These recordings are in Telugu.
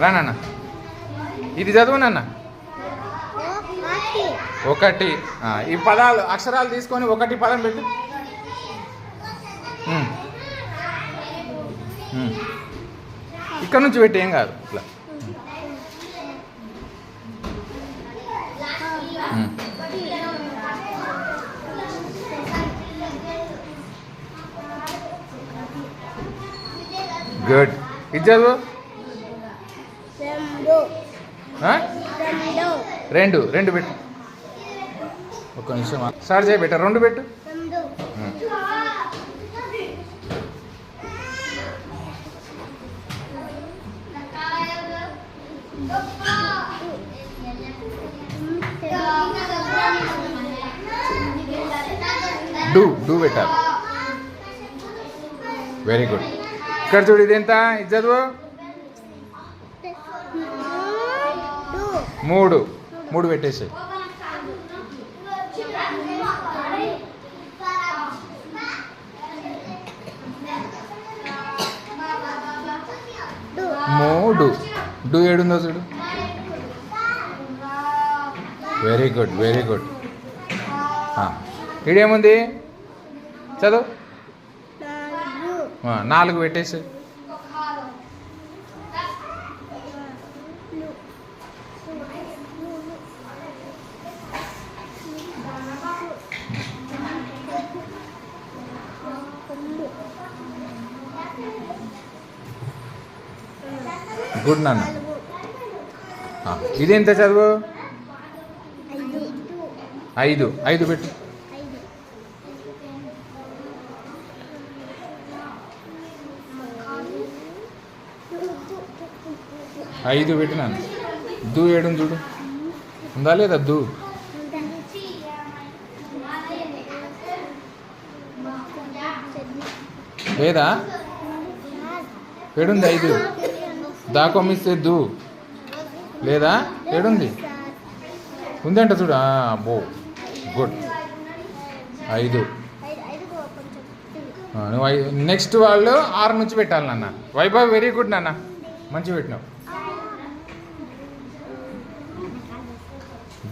రా నాన్న, ఇది చదువు నాన్న. ఒకటి. ఈ పదాలు అక్షరాలు తీసుకొని ఒకటి పదం పెట్టు. ఇక్కడ నుంచి పెట్టి ఏం కాదు ఇట్లా. గుడ్. ఇది చదువు. రెండు. రెండు పెట్టు. ఒక నిమిషం స్టార్ట్ చేయ పెట్ట. రెండు పెట్టు. డూ పెట్టాలి. Very good. ఇక్కడ చూడు, ఇది ఎంత? ఇది చదువు. మూడు. మూడు పెట్టేసాయి. మూడు. డూ ఏడుందో చూడు. Very good, very good. ఇడేముంది చదువు. నాలుగు పెట్టేసి. గుడ్ నాన్న. ఇదేంత చదువు? ఐదు. ఐదు పెట్టు. ఐదు పెట్టినాను. దూ ఏడు చూడు, ఉందా లేదా? దూ లేదా? ఏడుంది? ఐదు. దాకొమ్మిస్తే దూ లేదా? ఏడుంది? ఉందంట చూడు. అబ్బో, గుడ్. ఐదు. నువ్వు నెక్స్ట్ వాళ్ళు 6 నుంచి పెట్టాలి నాన్న. వైభవ్ వెరీ గుడ్ నాన్న, మంచి పెట్టినావు.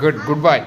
గుడ్. Good bye.